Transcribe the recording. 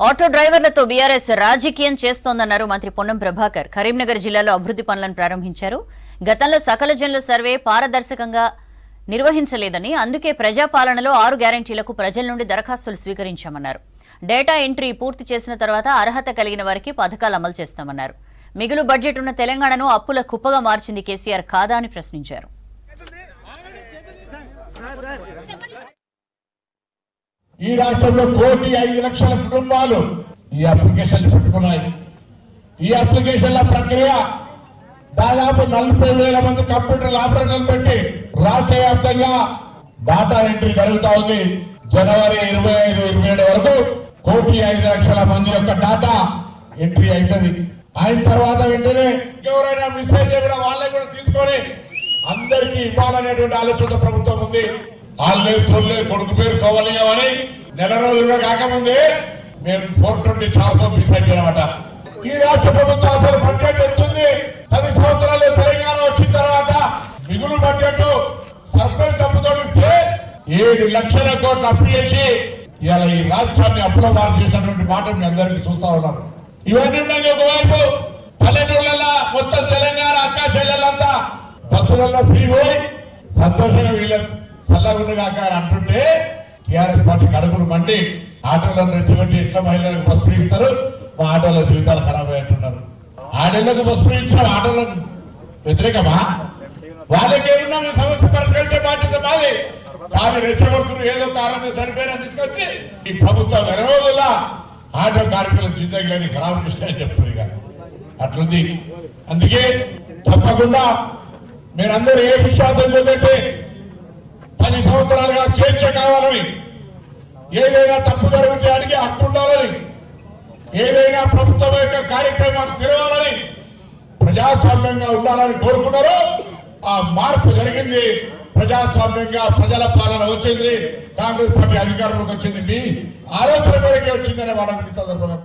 Auto డ్రైవర్లతో BRS రాజకీయం చేస్తోందన్నారు మంత్రి పొన్నం ప్రభాకర్. కరీంనగర్ జిల్లాలో అభివృద్ధి పనులను ప్రారంభించారు. గతంలో సకల జనుల సర్వే పారదర్శకంగా నిర్వహించలేదని, అందుకే ప్రజాపాలనలో 6 గ్యారెంటీలకు ప్రజల నుండి దరఖాస్తులు స్వీకరించామన్నారు. డేటా ఎంట్రీ పూర్తి చేసిన తర్వాత అర్హత కలిగిన వారికి పథకాలు అమలు చేస్తామన్నారు. మిగులు బడ్జెట్ ఉన్న తెలంగాణను అప్పుల కుప్పగా మార్చింది కేసీఆర్ కాదా అని ప్రశ్నించారు. ఈ రాష్ట్రంలో 1,05,00,000 కుటుంబాలు ఈ అప్లికేషన్ పెట్టుకున్నాయి. ఈ అప్లికేషన్ల ప్రక్రియ దాదాపు 40,000 మంది కంప్యూటర్ ఆపరేటర్లు పెట్టి రాష్ట్ర వ్యాప్తంగా డాటా ఎంట్రీ జరుగుతా ఉంది. జనవరి 25-27 వరకు 1,05,00,000 మంది యొక్క డాటా ఎంట్రీ అవుతుంది. అయిన తర్వాత వెంటనే ఎవరైనా మెసేజ్ కూడా వాళ్ళే కూడా తీసుకొని అందరికీ ఇవ్వాలనేటువంటి ఆలోచన ప్రభుత్వం ఉంది. వాళ్ళే సోళ్ళే కొడుకు పేరు సోమలింగం అని నెల రోజులుగా కాకముందే మేము 420 ట్రాన్స్ఫర్ తీసామన్నమాట. ఈ రాష్ట్ర ప్రభుత్వం అసలు బడ్జెట్ వచ్చింది 10 సంవత్సరాలు తెలంగాణ వచ్చిన తర్వాత మిగులు బడ్జెట్ సర్పంచ్ డబ్బుతో ఇస్తే 7 లక్షల కోట్లు అప్పు చేసి ఇలా ఈ రాష్ట్రాన్ని అప్పుల బారు చేసినటువంటి మాట మీ అందరికీ చూస్తా ఉన్నారు. ఇవన్నీ ఉన్నాయి. ఒకవైపు పల్లెటూళ్ళ మొత్తం తెలంగాణ అక్కా చెల్లెలంతా బస్సులలో ఫ్రీ పోయి సంతోషంగా వీళ్ళ చల్లగుండగా అంటుంటే టీఆర్ఎస్ పార్టీ కడుపులు మండి ఆటోలను రెచ్చగొట్టి ఎట్లా మహిళలకు బస్సు ఫ్రీ ఇస్తారు, మా ఆటోల జీవితాలు ఖరాబ్ అయ్యంటున్నారు. ఆటోలకు బస్సు ఫ్రీ ఇచ్చిన ఆటోలకు వ్యతిరేకమా? వాళ్ళకేమున్నా మీ సమస్య పరిష్కరించే బాధ్యత మాది. కానీ రెచ్చగొడుతున్నారు ఏదో కారణంగా చనిపోయినా తీసుకొచ్చి ఈ ప్రభుత్వం నెల రోజుల ఆటో కార్మికుల జిందగీలని ఖరాబ్ చేస్తాయని చెప్తుంది. ఇక అట్లుంది. అందుకే తప్పకుండా మీరందరూ ఏ విశ్వాసం పొందంటే 10 సంవత్సరాలుగా స్వేచ్ఛ కావాలని, ఏదైనా తప్పు జరుగుతానికి హక్కు ఉండాలని, ఏదైనా ప్రభుత్వం యొక్క కార్యక్రమాలు తిరగాలని, ప్రజాస్వామ్యంగా ఉండాలని కోరుకున్నారో ఆ మార్పు జరిగింది. ప్రజాస్వామ్యంగా ప్రజల పాలన వచ్చింది. కాంగ్రెస్ పార్టీ అధికారంలోకి వచ్చింది. మీ ఆలోచన మేరకే వచ్చిందనే వాళ్ళకి సందర్భంగా